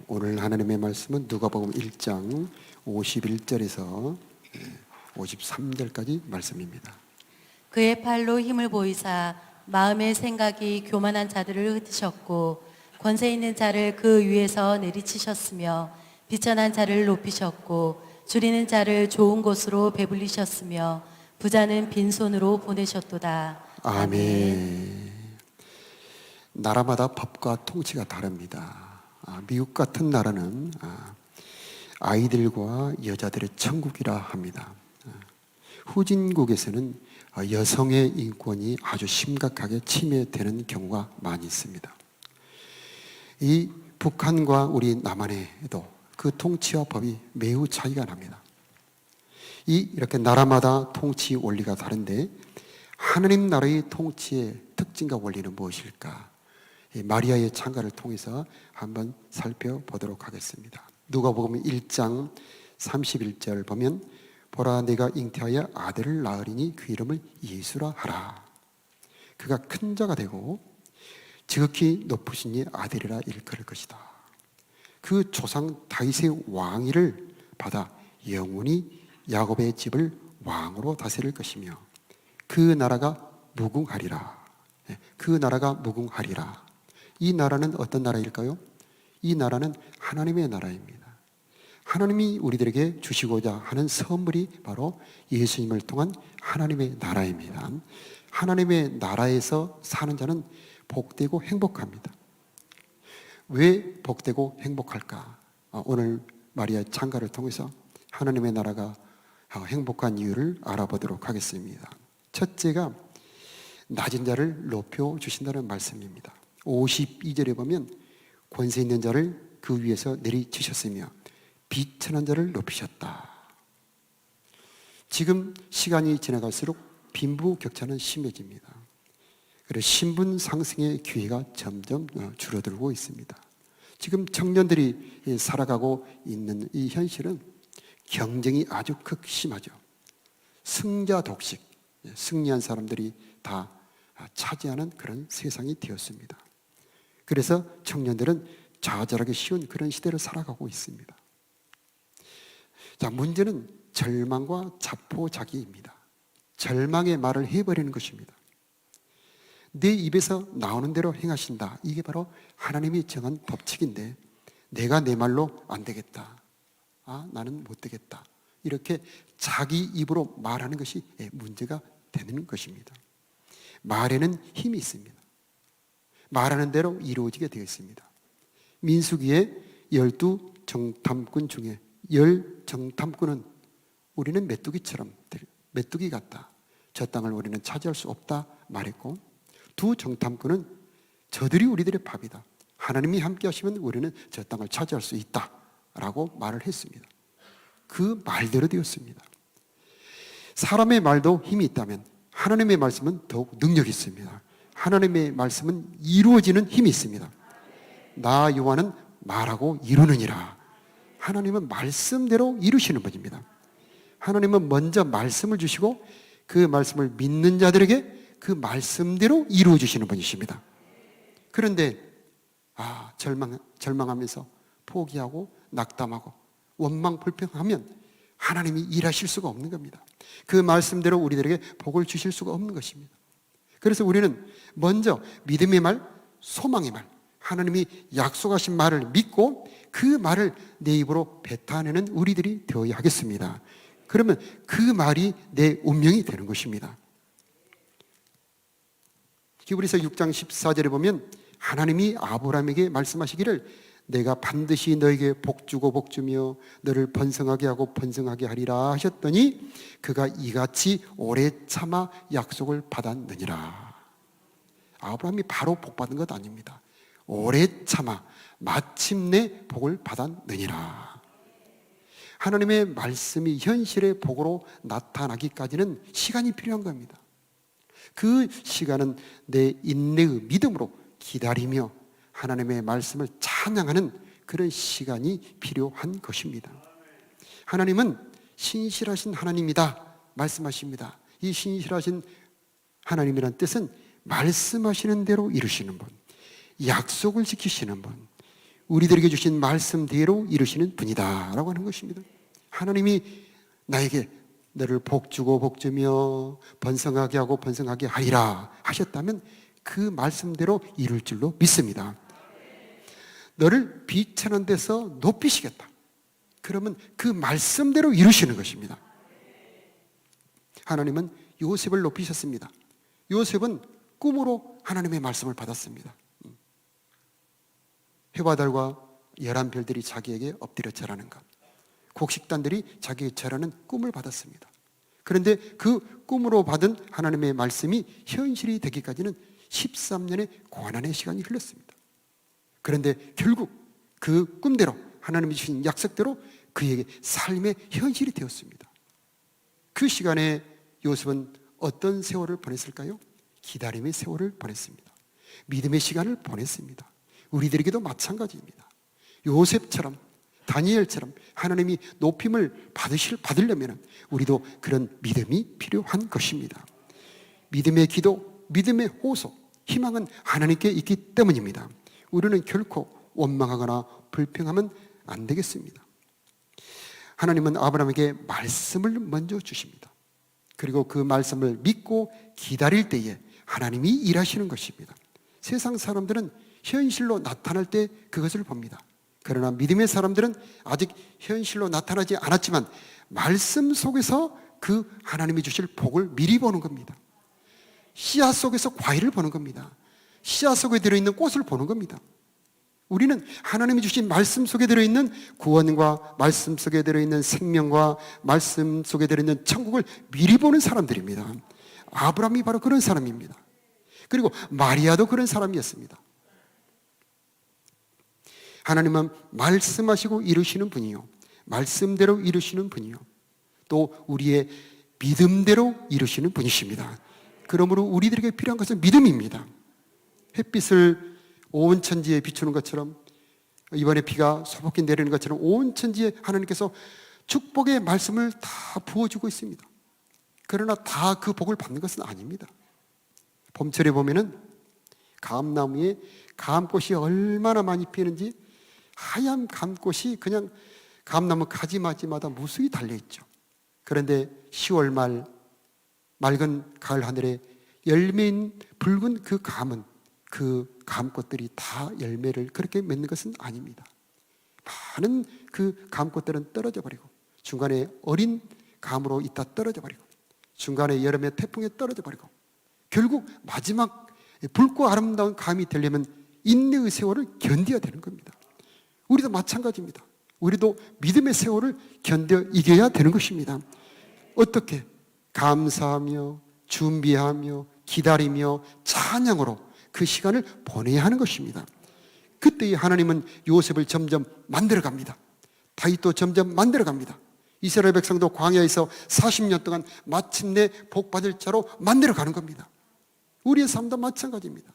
오늘 하나님의 말씀은 누가복음 1장 51절에서 53절까지 말씀입니다. 그의 팔로 힘을 보이사 마음의 생각이 교만한 자들을 흩으셨고 권세 있는 자를 그 위에서 내리치셨으며 비천한 자를 높이셨고 줄이는 자를 좋은 곳으로 배불리셨으며 부자는 빈손으로 보내셨도다. 아멘. 나라마다 법과 통치가 다릅니다. 미국 같은 나라는 아이들과 여자들의 천국이라 합니다. 후진국에서는 여성의 인권이 아주 심각하게 침해되는 경우가 많이 있습니다. 이 북한과 우리 남한에도 그 통치와 법이 매우 차이가 납니다. 이렇게 나라마다 통치 원리가 다른데 하나님 나라의 통치의 특징과 원리는 무엇일까? 마리아의 창가를 통해서 한번 살펴보도록 하겠습니다. 누가복음 1장 31절 보면 보라 내가 잉태하여 아들을 낳으리니 그 이름을 예수라 하라. 그가 큰 자가 되고 지극히 높으신 이 아들이라 일컬을 것이다. 그 조상 다윗의 왕위를 받아 영원히 야곱의 집을 왕으로 다스릴 것이며 그 나라가 무궁하리라. 그 나라가 무궁하리라. 이 나라는 어떤 나라일까요? 이 나라는 하나님의 나라입니다. 하나님이 우리들에게 주시고자 하는 선물이 바로 예수님을 통한 하나님의 나라입니다. 하나님의 나라에서 사는 자는 복되고 행복합니다. 왜 복되고 행복할까? 오늘 마리아의 창가를 통해서 하나님의 나라가 행복한 이유를 알아보도록 하겠습니다. 첫째가 낮은 자를 높여주신다는 말씀입니다. 52절에 보면 권세 있는 자를 그 위에서 내리치셨으며 비천한 자를 높이셨다. 지금 시간이 지나갈수록 빈부격차는 심해집니다. 그래서 신분 상승의 기회가 점점 줄어들고 있습니다. 지금 청년들이 살아가고 있는 이 현실은 경쟁이 아주 극심하죠. 승자 독식, 승리한 사람들이 다 차지하는 그런 세상이 되었습니다. 그래서 청년들은 좌절하기 쉬운 그런 시대를 살아가고 있습니다. 자, 문제는 절망과 자포자기입니다. 절망의 말을 해버리는 것입니다. 내 입에서 나오는 대로 행하신다. 이게 바로 하나님이 정한 법칙인데 내가 내 말로 안 되겠다. 나는 못 되겠다. 이렇게 자기 입으로 말하는 것이 문제가 되는 것입니다. 말에는 힘이 있습니다. 말하는 대로 이루어지게 되어 있습니다. 민수기의 12정탐꾼 중에 10정탐꾼은 우리는 메뚜기처럼 메뚜기 같다. 저 땅을 우리는 차지할 수 없다 말했고 2정탐꾼은 저들이 우리들의 밥이다. 하나님이 함께 하시면 우리는 저 땅을 차지할 수 있다 라고 말을 했습니다. 그 말대로 되었습니다. 사람의 말도 힘이 있다면 하나님의 말씀은 더욱 능력이 있습니다. 하나님의 말씀은 이루어지는 힘이 있습니다. 나 요한은 말하고 이루느니라. 하나님은 말씀대로 이루시는 분입니다. 하나님은 먼저 말씀을 주시고 그 말씀을 믿는 자들에게 그 말씀대로 이루어 주시는 분이십니다. 그런데 절망하면서 포기하고 낙담하고 원망 불평하면 하나님이 일하실 수가 없는 겁니다. 그 말씀대로 우리들에게 복을 주실 수가 없는 것입니다. 그래서 우리는 먼저 믿음의 말, 소망의 말, 하나님이 약속하신 말을 믿고 그 말을 내 입으로 뱉어내는 우리들이 되어야 하겠습니다. 그러면 그 말이 내 운명이 되는 것입니다. 히브리서 6장 14절에 보면 하나님이 아브라함에게 말씀하시기를 내가 반드시 너에게 복주고 복주며 너를 번성하게 하고 번성하게 하리라 하셨더니 그가 이같이 오래 참아 약속을 받았느니라. 아브라함이 바로 복받은 것 아닙니다. 오래 참아 마침내 복을 받았느니라. 하나님의 말씀이 현실의 복으로 나타나기까지는 시간이 필요한 겁니다. 그 시간은 내 인내의 믿음으로 기다리며 하나님의 말씀을 찬양하는 그런 시간이 필요한 것입니다. 하나님은 신실하신 하나님이다 말씀하십니다. 이 신실하신 하나님이란 뜻은 말씀하시는 대로 이루시는 분, 약속을 지키시는 분, 우리들에게 주신 말씀대로 이루시는 분이다라고 하는 것입니다. 하나님이 나에게 너를 복주고 복주며 번성하게 하고 번성하게 하리라 하셨다면 그 말씀대로 이룰 줄로 믿습니다. 너를 비천한 데서 높이시겠다. 그러면 그 말씀대로 이루시는 것입니다. 하나님은 요셉을 높이셨습니다. 요셉은 꿈으로 하나님의 말씀을 받았습니다. 해와 달과 열한 별들이 자기에게 엎드려 절하는 것, 곡식단들이 자기에게 절하는 꿈을 받았습니다. 그런데 그 꿈으로 받은 하나님의 말씀이 현실이 되기까지는 13년의 고난의 시간이 흘렀습니다. 그런데 결국 그 꿈대로 하나님이 주신 약속대로 그에게 삶의 현실이 되었습니다. 그 시간에 요셉은 어떤 세월을 보냈을까요? 기다림의 세월을 보냈습니다. 믿음의 시간을 보냈습니다. 우리들에게도 마찬가지입니다. 요셉처럼 다니엘처럼 하나님이 높임을 받으려면 우리도 그런 믿음이 필요한 것입니다. 믿음의 기도, 믿음의 호소, 희망은 하나님께 있기 때문입니다. 우리는 결코 원망하거나 불평하면 안 되겠습니다. 하나님은 아브라함에게 말씀을 먼저 주십니다. 그리고 그 말씀을 믿고 기다릴 때에 하나님이 일하시는 것입니다. 세상 사람들은 현실로 나타날 때 그것을 봅니다. 그러나 믿음의 사람들은 아직 현실로 나타나지 않았지만 말씀 속에서 그 하나님이 주실 복을 미리 보는 겁니다. 씨앗 속에서 과일을 보는 겁니다. 씨앗 속에 들어있는 꽃을 보는 겁니다. 우리는 하나님이 주신 말씀 속에 들어있는 구원과 말씀 속에 들어있는 생명과 말씀 속에 들어있는 천국을 미리 보는 사람들입니다. 아브라함이 바로 그런 사람입니다. 그리고 마리아도 그런 사람이었습니다. 하나님은 말씀하시고 이루시는 분이요, 말씀대로 이루시는 분이요, 또 우리의 믿음대로 이루시는 분이십니다. 그러므로 우리들에게 필요한 것은 믿음입니다. 햇빛을 온 천지에 비추는 것처럼, 이번에 비가 소복히 내리는 것처럼 온 천지에 하나님께서 축복의 말씀을 다 부어주고 있습니다. 그러나 다 그 복을 받는 것은 아닙니다. 봄철에 보면은 감나무에 감꽃이 얼마나 많이 피는지 하얀 감꽃이 그냥 감나무 가지마지마다 무수히 달려있죠. 그런데 10월 말 맑은 가을 하늘에 열매인 붉은 그 감은, 그 감꽃들이 다 열매를 그렇게 맺는 것은 아닙니다. 많은 그 감꽃들은 떨어져 버리고, 중간에 어린 감으로 있다 떨어져 버리고, 중간에 여름에 태풍에 떨어져 버리고, 결국 마지막 붉고 아름다운 감이 되려면 인내의 세월을 견뎌야 되는 겁니다. 우리도 마찬가지입니다. 우리도 믿음의 세월을 견뎌 이겨야 되는 것입니다. 어떻게? 감사하며 준비하며 기다리며 찬양으로 그 시간을 보내야 하는 것입니다. 그때 하나님은 요셉을 점점 만들어갑니다. 다윗도 점점 만들어갑니다. 이스라엘 백성도 광야에서 40년 동안 마침내 복받을 자로 만들어가는 겁니다. 우리의 삶도 마찬가지입니다.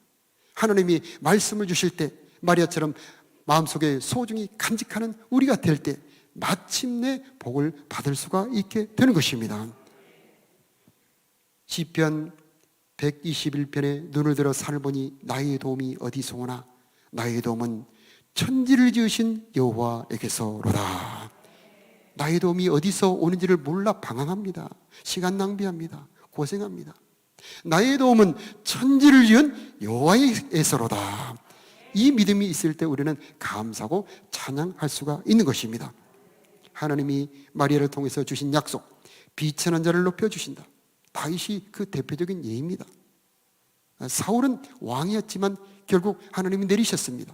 하나님이 말씀을 주실 때 마리아처럼 마음속에 소중히 간직하는 우리가 될 때 마침내 복을 받을 수가 있게 되는 것입니다. 시편 121편에 눈을 들어 산을 보니 나의 도움이 어디서 오나, 나의 도움은 천지를 지으신 여호와에게서로다. 나의 도움이 어디서 오는지를 몰라 방황합니다. 시간 낭비합니다. 고생합니다. 나의 도움은 천지를 지은 여호와에게서로다. 이 믿음이 있을 때 우리는 감사하고 찬양할 수가 있는 것입니다. 하나님이 마리아를 통해서 주신 약속, 비천한 자를 높여주신다. 다윗이 그 대표적인 예입니다. 사울은 왕이었지만 결국 하나님이 내리셨습니다.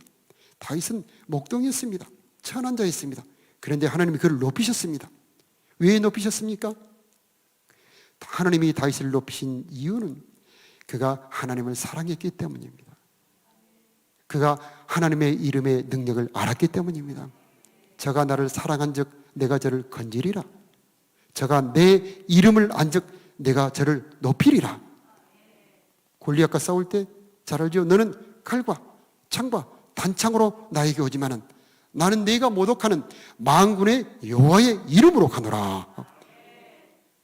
다윗은 목동이었습니다. 천한 자였습니다. 그런데 하나님이 그를 높이셨습니다. 왜 높이셨습니까? 하나님이 다윗을 높이신 이유는 그가 하나님을 사랑했기 때문입니다. 그가 하나님의 이름의 능력을 알았기 때문입니다. 저가 나를 사랑한 즉 내가 저를 건지리라. 저가 내 이름을 안 즉 내가 저를 높이리라. 골리앗과 싸울 때 잘 알죠? 너는 칼과 창과 단창으로 나에게 오지만은 나는 네가 모독하는 만군의 여호와의 이름으로 가노라.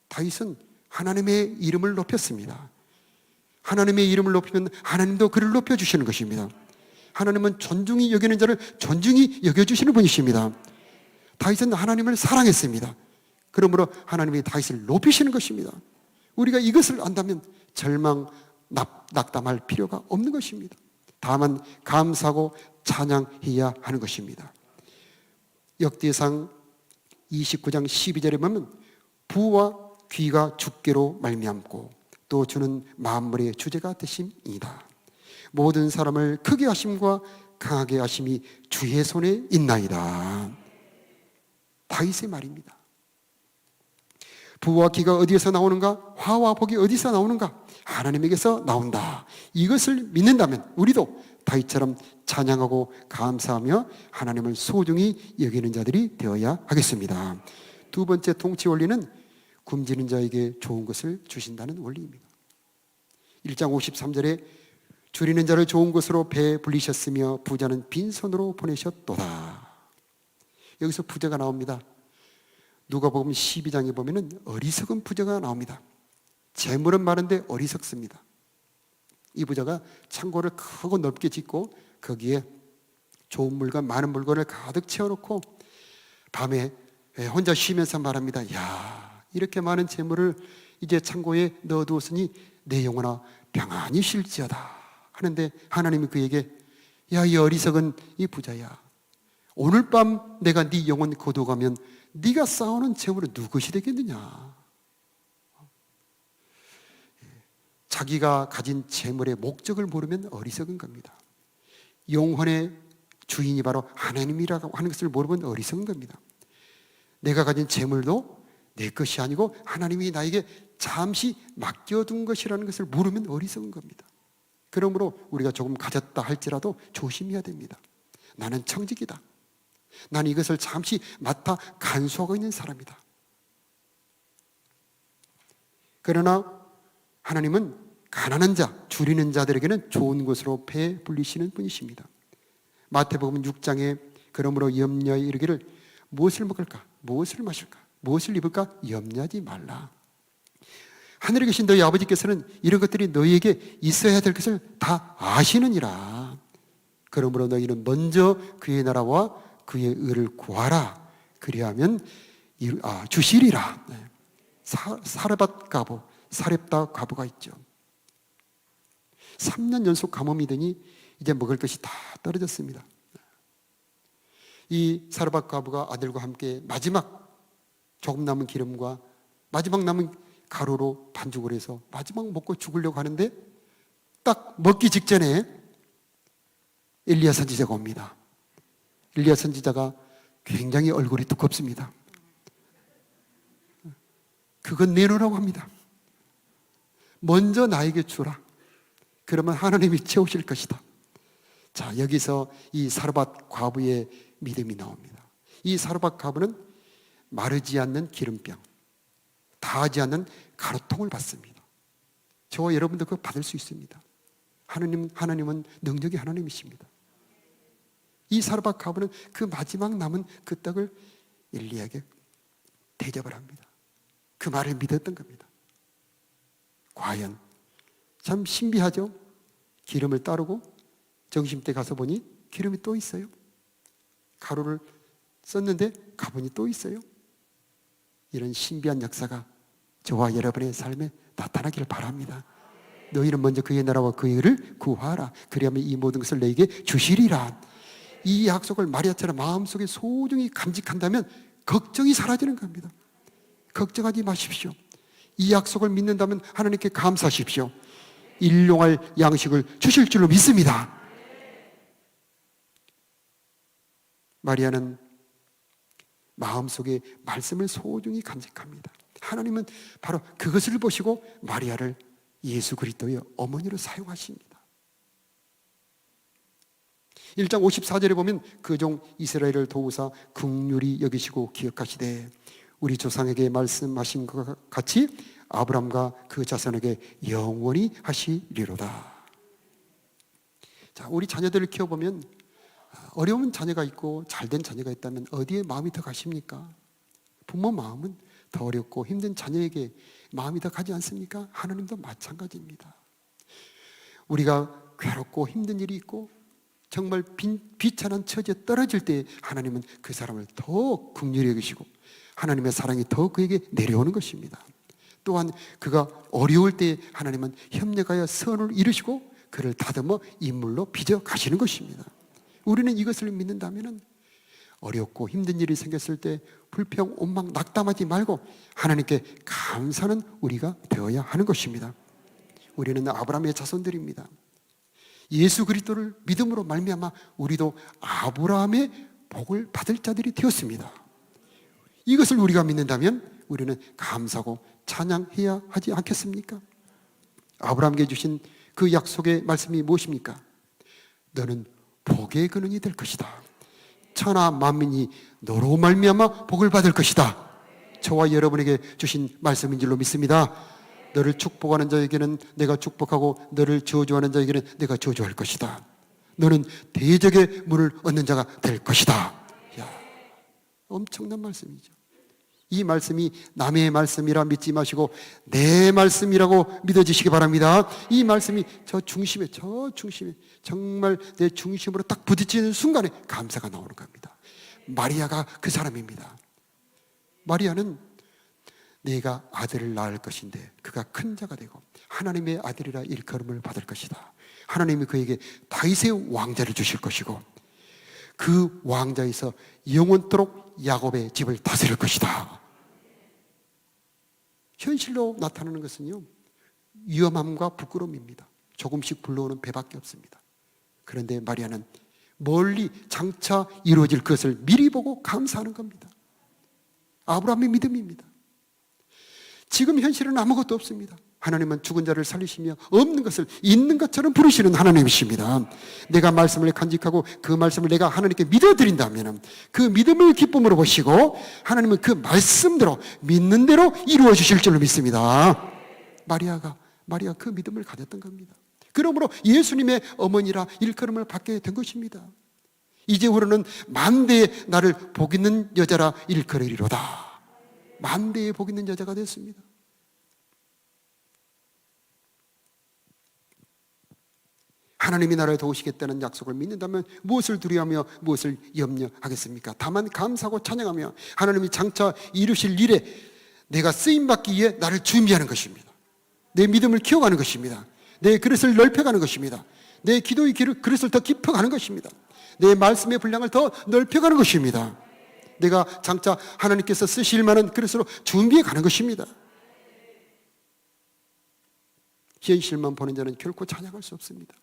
다윗은 하나님의 이름을 높였습니다. 하나님의 이름을 높이면 하나님도 그를 높여주시는 것입니다. 하나님은 존중히 여기는 자를 존중히 여겨주시는 분이십니다. 다윗은 하나님을 사랑했습니다. 그러므로 하나님이 다윗을 높이시는 것입니다. 우리가 이것을 안다면 절망, 낙담할 필요가 없는 것입니다. 다만 감사하고 찬양해야 하는 것입니다. 역대상 29장 12절에 보면 부와 귀가 주께로 말미암고 또 주는 만물의 주제가 되심이다. 모든 사람을 크게 하심과 강하게 하심이 주의 손에 있나이다. 다윗의 말입니다. 부와 귀가 어디에서 나오는가? 화와 복이 어디서 나오는가? 하나님에게서 나온다. 이것을 믿는다면 우리도 다윗처럼 찬양하고 감사하며 하나님을 소중히 여기는 자들이 되어야 하겠습니다. 두 번째 통치 원리는 굶주린 자에게 좋은 것을 주신다는 원리입니다. 1장 53절에 줄이는 자를 좋은 것으로 배불리셨으며 부자는 빈손으로 보내셨도다. 여기서 부자가 나옵니다. 누가복음 12장에 보면은 어리석은 부자가 나옵니다. 재물은 많은데 어리석습니다. 이 부자가 창고를 크고 넓게 짓고 거기에 좋은 물건, 많은 물건을 가득 채워놓고 밤에 혼자 쉬면서 말합니다. 야, 이렇게 많은 재물을 이제 창고에 넣어두었으니 내 영혼아 평안히 쉴지어다 하는데 하나님이 그에게 야, 이 어리석은 이 부자야, 오늘 밤 내가 네 영혼 거두어가면 네가 쌓아놓은 재물은 누구시 되겠느냐. 자기가 가진 재물의 목적을 모르면 어리석은 겁니다. 영혼의 주인이 바로 하나님이라고 하는 것을 모르면 어리석은 겁니다. 내가 가진 재물도 내 것이 아니고 하나님이 나에게 잠시 맡겨둔 것이라는 것을 모르면 어리석은 겁니다. 그러므로 우리가 조금 가졌다 할지라도 조심해야 됩니다. 나는 청직이다. 나는 이것을 잠시 맡아 간수하고 있는 사람이다. 그러나 하나님은 가난한 자, 줄이는 자들에게는 좋은 것으로 배불리시는 분이십니다. 마태복음 6장에 그러므로 염려에 이르기를 무엇을 먹을까? 무엇을 마실까? 무엇을 입을까? 염려하지 말라. 하늘에 계신 너희 아버지께서는 이런 것들이 너희에게 있어야 될 것을 다 아시느니라. 그러므로 너희는 먼저 그의 나라와 그의 의를 구하라. 그리하면 주시리라. 사르밧 과부, 사렙다 과부가 있죠. 3년 연속 가뭄이 되니 이제 먹을 것이 다 떨어졌습니다. 이 사르밧 과부가 아들과 함께 마지막 조금 남은 기름과 마지막 남은 가루로 반죽을 해서 마지막 먹고 죽으려고 하는데 딱 먹기 직전에 엘리야 선지자가 옵니다. 엘리야 선지자가 굉장히 얼굴이 두껍습니다. 그건 내놓으라고 합니다. 먼저 나에게 주라. 그러면 하나님이 채우실 것이다. 자, 여기서 이 사르밧 과부의 믿음이 나옵니다. 이 사르밧 과부는 마르지 않는 기름병, 다하지 않는 가루통을 받습니다. 저와 여러분도 그거 받을 수 있습니다. 하나님은 능력의 하나님이십니다. 이 사르밧 과부는 그 마지막 남은 그 떡을 엘리야에게 대접을 합니다. 그 말을 믿었던 겁니다. 과연 참 신비하죠? 기름을 따르고 점심때 가서 보니 기름이 또 있어요. 가루를 썼는데 가분이 또 있어요. 이런 신비한 역사가 저와 여러분의 삶에 나타나기를 바랍니다. 너희는 먼저 그의 나라와 그의 의를 구하라. 그리하면 이 모든 것을 너에게 주시리라. 이 약속을 마리아처럼 마음속에 소중히 간직한다면 걱정이 사라지는 겁니다. 걱정하지 마십시오. 이 약속을 믿는다면 하나님께 감사하십시오. 일용할 양식을 주실 줄로 믿습니다. 마리아는 마음속에 말씀을 소중히 간직합니다. 하나님은 바로 그것을 보시고 마리아를 예수 그리스도의 어머니로 사용하십니다. 1장 54절에 보면 그 종 이스라엘을 도우사 긍휼히 여기시고 기억하시되 우리 조상에게 말씀하신 것 같이 아브람과 그 자손에게 영원히 하시리로다. 자, 우리 자녀들을 키워보면 어려운 자녀가 있고 잘된 자녀가 있다면 어디에 마음이 더 가십니까? 부모 마음은 더 어렵고 힘든 자녀에게 마음이 더 가지 않습니까? 하나님도 마찬가지입니다. 우리가 괴롭고 힘든 일이 있고 정말 비천한 처지에 떨어질 때 하나님은 그 사람을 더 긍휼히 여기시고 하나님의 사랑이 더 그에게 내려오는 것입니다. 또한 그가 어려울 때 하나님은 협력하여 선을 이루시고 그를 다듬어 인물로 빚어 가시는 것입니다. 우리는 이것을 믿는다면 어렵고 힘든 일이 생겼을 때 불평, 원망, 낙담하지 말고 하나님께 감사하는 우리가 되어야 하는 것입니다. 우리는 아브라함의 자손들입니다. 예수 그리스도를 믿음으로 말미암아 우리도 아브라함의 복을 받을 자들이 되었습니다. 이것을 우리가 믿는다면 우리는 감사하고 찬양해야 하지 않겠습니까? 아브라함에게 주신 그 약속의 말씀이 무엇입니까? 너는 복의 근원이 될 것이다. 천하 만민이 너로 말미암아 복을 받을 것이다. 저와 여러분에게 주신 말씀인 줄로 믿습니다. 너를 축복하는 자에게는 내가 축복하고 너를 저주하는 자에게는 내가 저주할 것이다. 너는 대적의 문을 얻는 자가 될 것이다. 야, 엄청난 말씀이죠. 이 말씀이 남의 말씀이라 믿지 마시고 내 말씀이라고 믿어주시기 바랍니다. 이 말씀이 저 중심에 정말 내 중심으로 딱 부딪히는 순간에 감사가 나오는 겁니다. 마리아가 그 사람입니다. 마리아는 내가 아들을 낳을 것인데 그가 큰 자가 되고 하나님의 아들이라 일컬음을 받을 것이다. 하나님이 그에게 다윗의 왕자를 주실 것이고 그 왕자에서 영원토록 야곱의 집을 다스릴 것이다. 현실로 나타나는 것은요, 위험함과 부끄러움입니다. 조금씩 불러오는 배밖에 없습니다. 그런데 마리아는 멀리 장차 이루어질 것을 미리 보고 감사하는 겁니다. 아브라함의 믿음입니다. 지금 현실은 아무것도 없습니다. 하나님은 죽은 자를 살리시며 없는 것을 있는 것처럼 부르시는 하나님이십니다. 내가 말씀을 간직하고 그 말씀을 내가 하나님께 믿어드린다면 그 믿음을 기쁨으로 보시고 하나님은 그 말씀대로 믿는 대로 이루어 주실 줄로 믿습니다. 마리아가 그 믿음을 가졌던 겁니다. 그러므로 예수님의 어머니라 일컬음을 받게 된 것입니다. 이제후로는 만대의 나를 복 있는 여자라 일컬으리로다. 만대의 복 있는 여자가 됐습니다. 하나님이 나를 도우시겠다는 약속을 믿는다면 무엇을 두려워하며 무엇을 염려하겠습니까? 다만 감사하고 찬양하며 하나님이 장차 이루실 일에 내가 쓰임받기 위해 나를 준비하는 것입니다. 내 믿음을 키워가는 것입니다. 내 그릇을 넓혀가는 것입니다. 내 기도의 그릇을 더 깊어가는 것입니다. 내 말씀의 분량을 더 넓혀가는 것입니다. 내가 장차 하나님께서 쓰실 만한 그릇으로 준비해 가는 것입니다. 현실만 보는 자는 결코 찬양할 수 없습니다.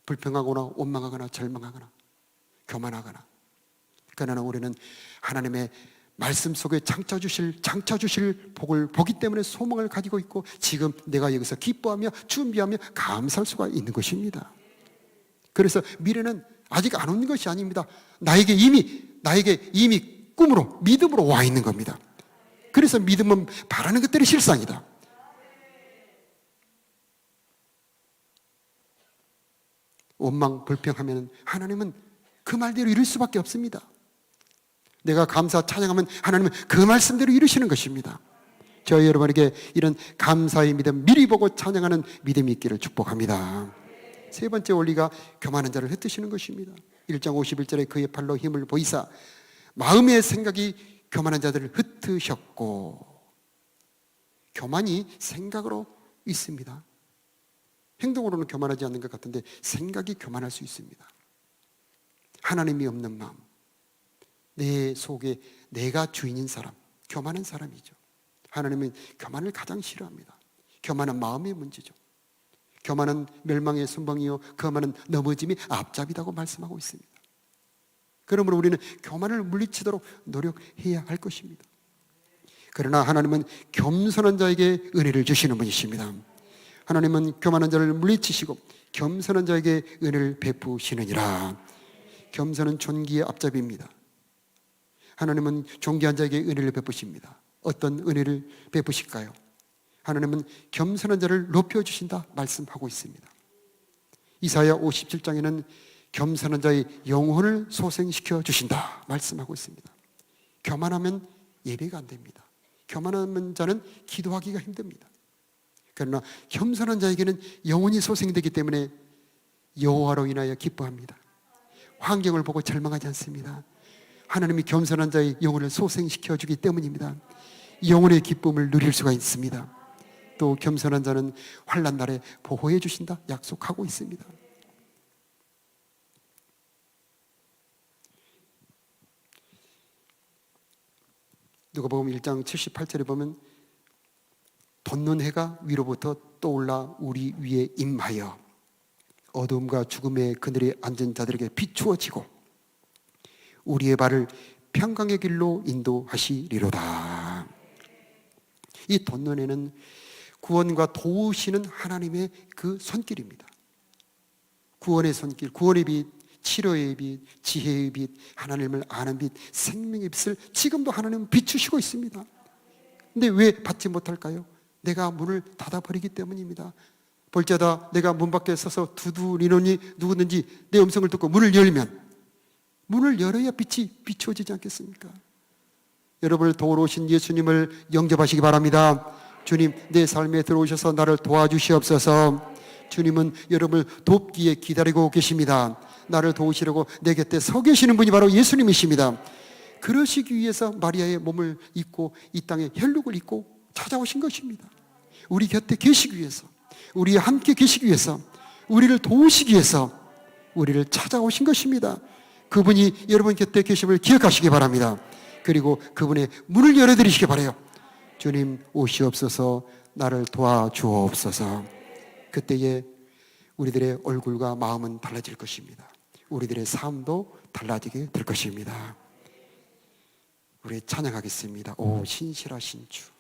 불평하거나 원망하거나 절망하거나 교만하거나. 그러나 우리는 하나님의 말씀 속에 장차 주실 복을 보기 때문에 소망을 가지고 있고 지금 내가 여기서 기뻐하며 준비하며 감사할 수가 있는 것입니다. 그래서 미래는 아직 안 오는 것이 아닙니다. 나에게 이미 꿈으로 믿음으로 와 있는 겁니다. 그래서 믿음은 바라는 것들이 실상이다. 원망, 불평하면 하나님은 그 말대로 이룰 수밖에 없습니다. 내가 감사, 찬양하면 하나님은 그 말씀대로 이루시는 것입니다. 저희 여러분에게 이런 감사의 믿음, 미리 보고 찬양하는 믿음이 있기를 축복합니다. 세 번째 원리가 교만한 자를 흩으시는 것입니다. 1장 51절에 그의 팔로 힘을 보이사 마음의 생각이 교만한 자들을 흩으셨고, 교만이 생각으로 있습니다. 행동으로는 교만하지 않는 것 같은데 생각이 교만할 수 있습니다. 하나님이 없는 마음, 내 속에 내가 주인인 사람, 교만한 사람이죠. 하나님은 교만을 가장 싫어합니다. 교만은 마음의 문제죠. 교만은 멸망의 순방이요 교만은 넘어짐이 앞잡이라고 말씀하고 있습니다. 그러므로 우리는 교만을 물리치도록 노력해야 할 것입니다. 그러나 하나님은 겸손한 자에게 은혜를 주시는 분이십니다. 하나님은 교만한 자를 물리치시고 겸손한 자에게 은혜를 베푸시느니라. 겸손은 존귀의 앞잡이입니다. 하나님은 존귀한 자에게 은혜를 베푸십니다. 어떤 은혜를 베푸실까요? 하나님은 겸손한 자를 높여주신다 말씀하고 있습니다. 이사야 57장에는 겸손한 자의 영혼을 소생시켜 주신다 말씀하고 있습니다. 교만하면 예배가 안 됩니다. 교만한 자는 기도하기가 힘듭니다. 그러나 겸손한 자에게는 영혼이 소생되기 때문에 여호와로 인하여 기뻐합니다. 환경을 보고 절망하지 않습니다. 하나님이 겸손한 자의 영혼을 소생시켜 주기 때문입니다. 영혼의 기쁨을 누릴 수가 있습니다. 또 겸손한 자는 환난 날에 보호해 주신다 약속하고 있습니다. 누가복음 1장 78절에 보면 돋는 해가 위로부터 떠올라 우리 위에 임하여 어둠과 죽음의 그늘에 앉은 자들에게 비추어지고 우리의 발을 평강의 길로 인도하시리로다. 이 돋는 해는 구원과 도우시는 하나님의 그 손길입니다. 구원의 손길, 구원의 빛, 치료의 빛, 지혜의 빛, 하나님을 아는 빛, 생명의 빛을 지금도 하나님은 비추시고 있습니다. 근데 왜 받지 못할까요? 내가 문을 닫아버리기 때문입니다. 볼지어다 내가 문 밖에 서서 두드리노니 누구든지 내 음성을 듣고 문을 열면, 문을 열어야 빛이 비추어지지 않겠습니까? 여러분을 도우러 오신 예수님을 영접하시기 바랍니다. 주님, 내 삶에 들어오셔서 나를 도와주시옵소서. 주님은 여러분을 돕기에 기다리고 계십니다. 나를 도우시려고 내 곁에 서 계시는 분이 바로 예수님이십니다. 그러시기 위해서 마리아의 몸을 입고 이 땅에 혈육을 입고 찾아오신 것입니다. 우리 곁에 계시기 위해서, 우리와 함께 계시기 위해서, 우리를 도우시기 위해서 우리를 찾아오신 것입니다. 그분이 여러분 곁에 계심을 기억하시기 바랍니다. 그리고 그분의 문을 열어드리시기 바라요. 주님 오시옵소서, 나를 도와주옵소서. 그때에 우리들의 얼굴과 마음은 달라질 것입니다. 우리들의 삶도 달라지게 될 것입니다. 우리 찬양하겠습니다. 오 신실하신 주.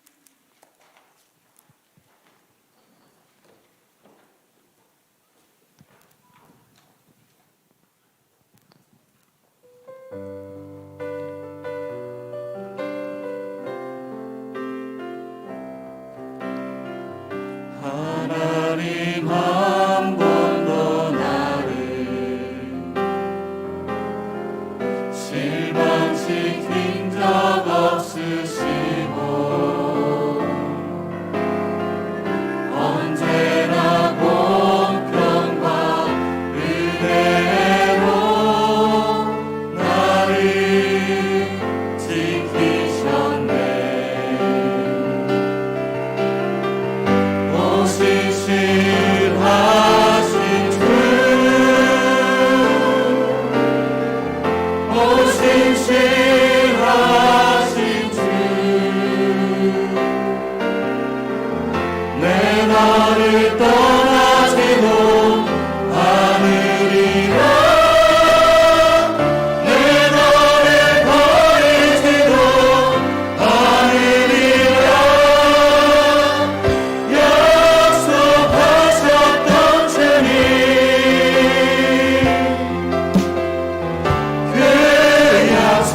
하나님 한 번도 나를 실망시킨 적 없으시고 언제나 공평과 은혜로 나를 지키셨네. 신실하신 주, 오 신실하신 주, 내 나를 떠나지도 않으리라. 내 나를 버리지도 않으리라. 약속하셨던 주님, 그 약속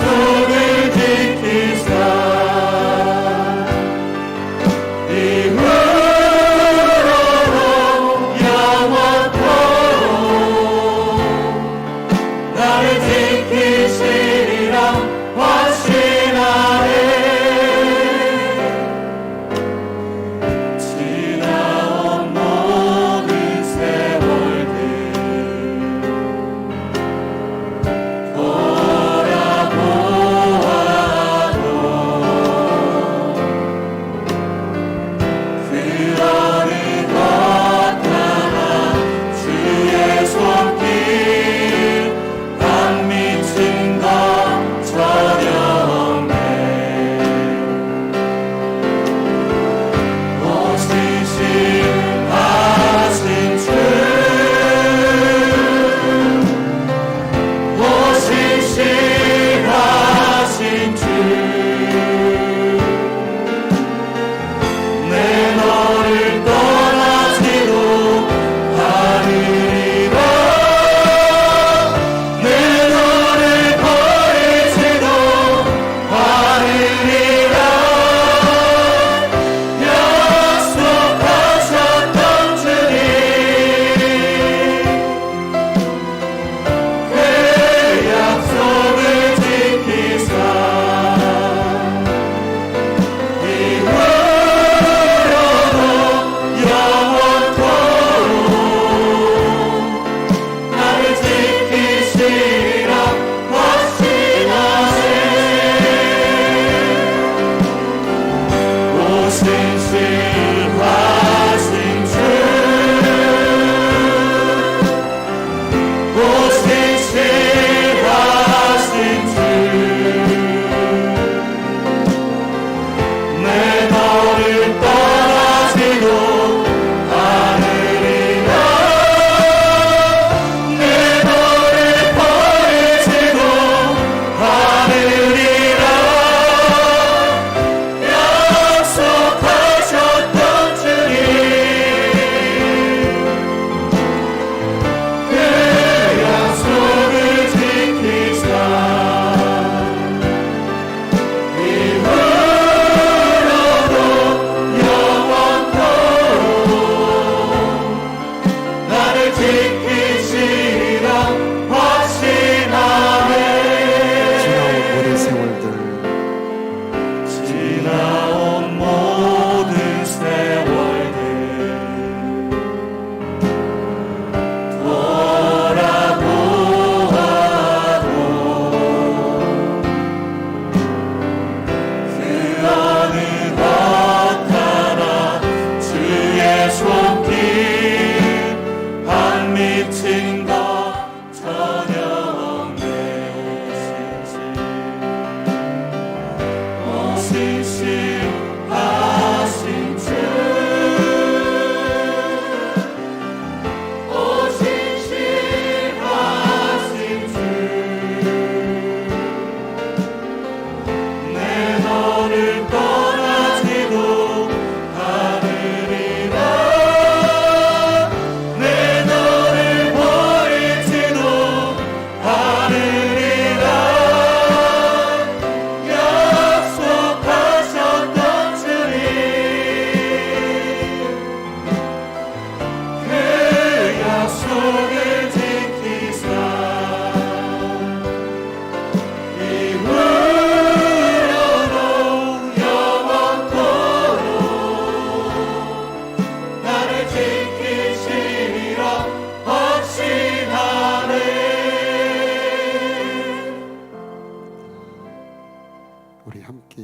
우리 함께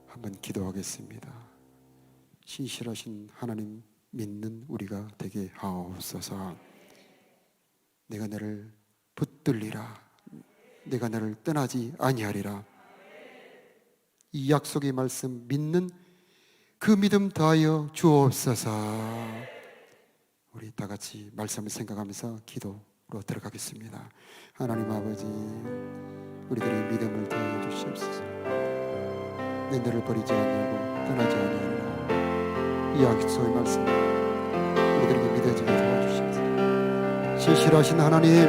한번 기도하겠습니다. 신실하신 하나님 믿는 우리가 되게 하옵소서. 내가 너를 붙들리라. 내가 너를 떠나지 아니하리라. 이 약속의 말씀 믿는 그 믿음 더하여 주옵소서. 우리 다 같이 말씀을 생각하면서 기도로 들어가겠습니다. 하나님 아버지, 우리들의 믿음을 더하여 주시옵소서. 내 너를 버리지 아니하고 떠나지 아니하리라. 이 약속의 말씀 우리들에게 믿어지게 도와주시옵소서. 신실하신 하나님,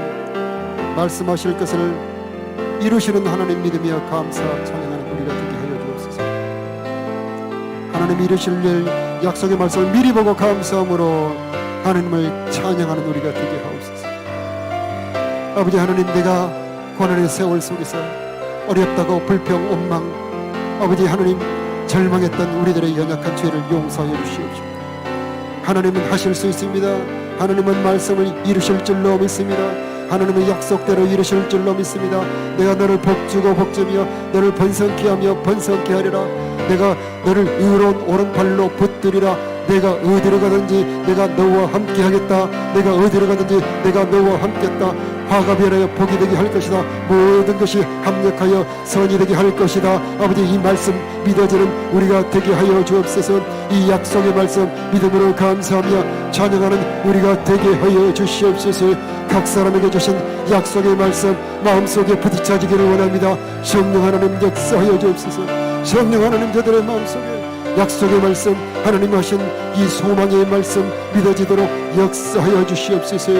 말씀하실 것을 이루시는 하나님 믿으며 감사 찬양하는 우리가 되게 하여 주옵소서. 하나님 이루실 일 약속의 말씀을 미리 보고 감사함으로 하나님을 찬양하는 우리가 되게 하옵소서. 아버지 하나님, 내가 고난의 세월 속에서 어렵다고 불평 원망, 아버지 하나님 절망했던 우리들의 연약한 죄를 용서하여 주시옵소서. 하나님은 하실 수 있습니다. 하나님은 말씀을 이루실 줄로 믿습니다. 하나님의 약속대로 이루실 줄로 믿습니다. 내가 너를 복주고 복주며 너를 번성케 하며 번성케 하리라. 내가 너를 의로운 오른팔로 붙들이라. 내가 어디로 가든지 내가 너와 함께 하겠다. 내가 어디로 가든지 내가 너와 함께 했다. 화가 변하여 복이 되게 할 것이다. 모든 것이 합력하여 선이 되게 할 것이다. 아버지, 이 말씀 믿어지는 우리가 되게 하여 주옵소서. 이 약속의 말씀 믿음으로 감사하며 찬양하는 우리가 되게 하여 주시옵소서. 각 사람에게 주신 약속의 말씀 마음속에 부딪혀지기를 원합니다. 성령 하나님 역사하여 주옵소서. 성령 하나님 저들의 마음속에 약속의 말씀, 하나님 하신 이 소망의 말씀 믿어지도록 역사하여 주시옵소서.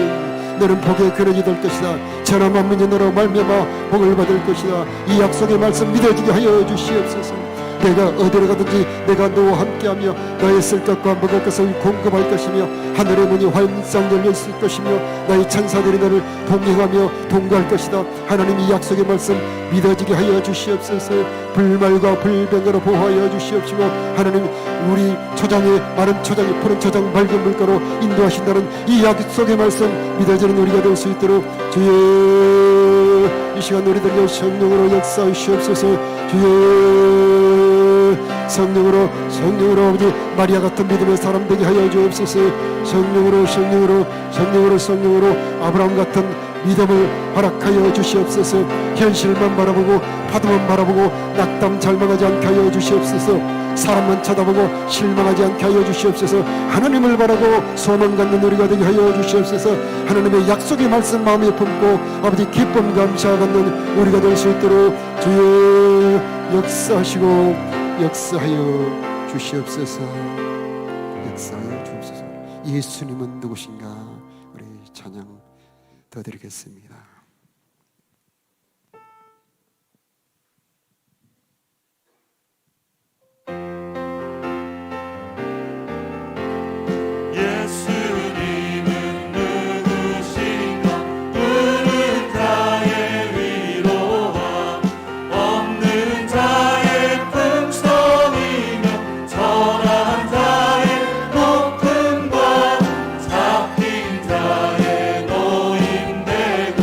너는 복의 근원이 될 것이다. 천하 만민이 너로 말미암아 복을 받을 것이다. 이 약속의 말씀 믿어지게 하여 주시옵소서. 내가 어디로 가든지 내가 너와 함께하며 너의 쓸 것과 먹을 것을 공급할 것이며 하늘의 문이 활짝 열려 있을 것이며 나의 천사들이 너를 동행하며 동거할 것이다. 하나님 이 약속의 말씀 믿어지게 하여 주시옵소서. 불말과 불병으로 보호하여 주시옵시고, 하나님 우리 초장에 마른 초장에 푸른 초장 맑은 물가로 인도하신다는 이 약속의 말씀 믿어지는 우리가 될 수 있도록 주여 이 시간 우리들의 성령으로 역사하시옵소서. 주여 성령으로 아버지 마리아 같은 믿음의 사람 되게 하여 주옵소서. 성령으로 아브라함 같은 믿음을 허락하여 주시옵소서. 현실만 바라보고 파도만 바라보고 낙담 절망하지 않게 하여 주시옵소서. 사람만 쳐다보고 실망하지 않게 하여 주시옵소서. 하나님을 바라고 소망 갖는 우리가 되게 하여 주시옵소서. 하나님의 약속의 말씀 마음에 품고 아버지 기쁨 감사 갖는 우리가 될 수 있도록 주여 역사하여 주시옵소서. 역사하여 주옵소서. 예수님은 누구신가? 우리 찬양 더 드리겠습니다. 예수님은 누구신가? 우는 자의 위로와 없는 자의 풍성이며 전한 자의 높음과 잡힌 자의 노임되고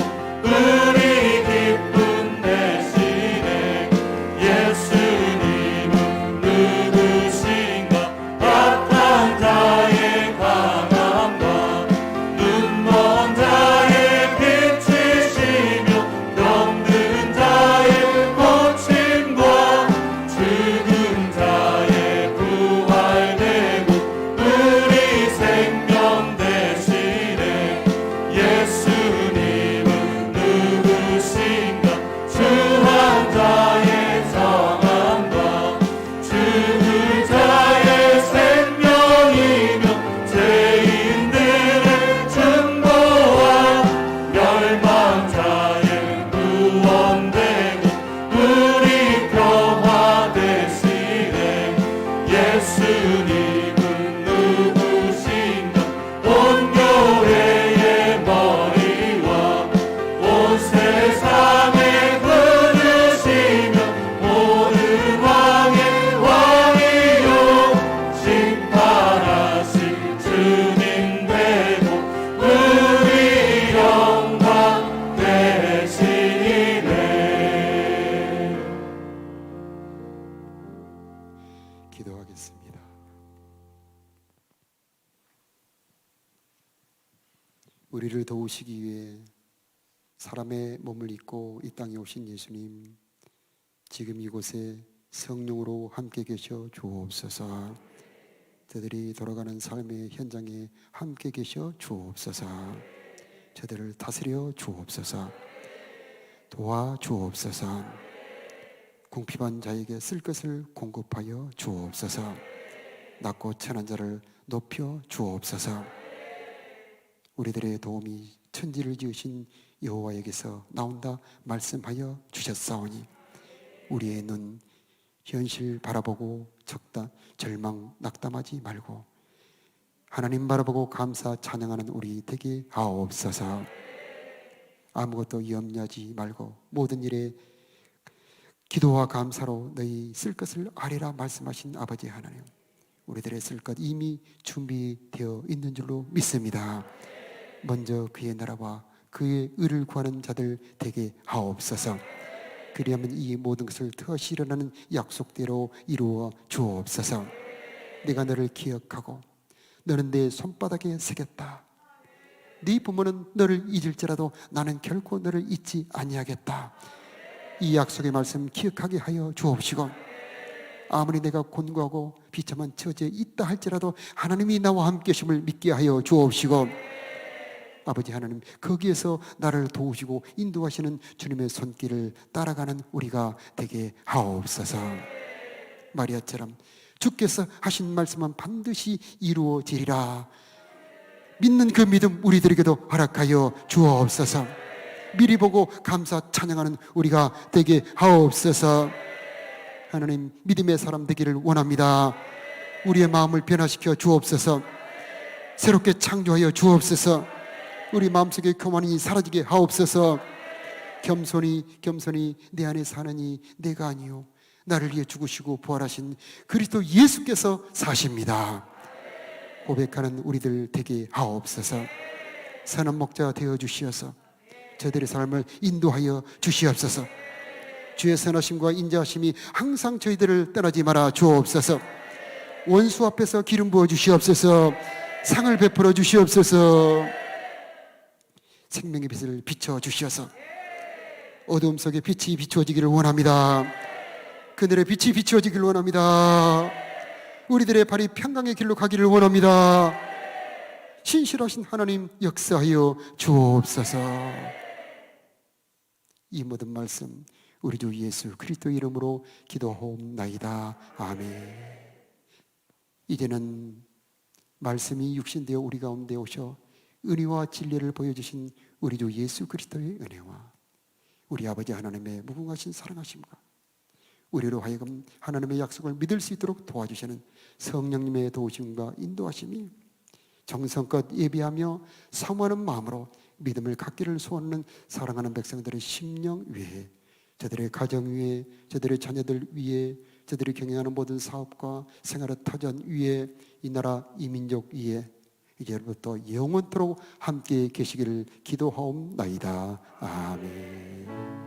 우리를 도우시기 위해 사람의 몸을 입고 이 땅에 오신 예수님, 지금 이곳에 성령으로 함께 계셔 주옵소서. 저들이 돌아가는 삶의 현장에 함께 계셔 주옵소서. 저들을 다스려 주옵소서. 도와 주옵소서. 궁핍한 자에게 쓸 것을 공급하여 주옵소서. 낮고 천한 자를 높여 주옵소서. 우리들의 도움이 천지를 지으신 여호와에게서 나온다 말씀하여 주셨사오니 우리의 눈 현실 바라보고 절망 낙담하지 말고 하나님 바라보고 감사 찬양하는 우리 되게 하옵소서. 아무것도 염려하지 말고 모든 일에 기도와 감사로 너희 쓸 것을 아뢰라 말씀하신 아버지 하나님, 우리들의 쓸 것 이미 준비되어 있는 줄로 믿습니다. 먼저 그의 나라와 그의 의를 구하는 자들 되게 하옵소서. 그리하면 이 모든 것을 더시 일어나는 약속대로 이루어 주옵소서. 내가 너를 기억하고 너는 내 손바닥에 새겼다. 네 부모는 너를 잊을지라도 나는 결코 너를 잊지 아니하겠다. 이 약속의 말씀 기억하게 하여 주옵시고, 아무리 내가 곤고하고 비참한 처지에 있다 할지라도 하나님이 나와 함께 하심을 믿게 하여 주옵시고, 아버지 하나님, 거기에서 나를 도우시고 인도하시는 주님의 손길을 따라가는 우리가 되게 하옵소서. 마리아처럼 주께서 하신 말씀은 반드시 이루어지리라 믿는 그 믿음 우리들에게도 허락하여 주옵소서. 미리 보고 감사 찬양하는 우리가 되게 하옵소서. 하나님, 믿음의 사람 되기를 원합니다. 우리의 마음을 변화시켜 주옵소서. 새롭게 창조하여 주옵소서. 우리 마음속의 교만이 사라지게 하옵소서. 겸손히 내 안에 사느니 내가 아니요 나를 위해 죽으시고 부활하신 그리스도 예수께서 사십니다. 고백하는 우리들 되게 하옵소서. 선한 목자 되어 주시어서 저들의 삶을 인도하여 주시옵소서. 주의 선하심과 인자하심이 항상 저희들을 떠나지 말아 주옵소서. 원수 앞에서 기름 부어 주시옵소서. 상을 베풀어 주시옵소서. 생명의 빛을 비춰 주시어서 어두움 속에 빛이 비추어지기를 원합니다. 그늘의 빛이 비추어지기를 원합니다. 우리들의 발이 평강의 길로 가기를 원합니다. 신실하신 하나님 역사하여 주옵소서. 이 모든 말씀 우리 주 예수 그리스도 이름으로 기도하옵나이다. 아멘. 이제는 말씀이 육신되어 우리 가운데 오셔 은혜와 진리를 보여주신 우리 주 예수 그리스도의 은혜와 우리 아버지 하나님의 무궁하신 사랑하심과 우리로 하여금 하나님의 약속을 믿을 수 있도록 도와주시는 성령님의 도우심과 인도하심이 정성껏 예비하며 사모하는 마음으로 믿음을 갖기를 소원하는 사랑하는 백성들의 심령 위에, 저들의 가정 위에, 저들의 자녀들 위에, 저들이 경영하는 모든 사업과 생활의 터전 위에, 이 나라 이 민족 위에 이제부터 영원토록 함께 계시기를 기도하옵나이다. 아멘.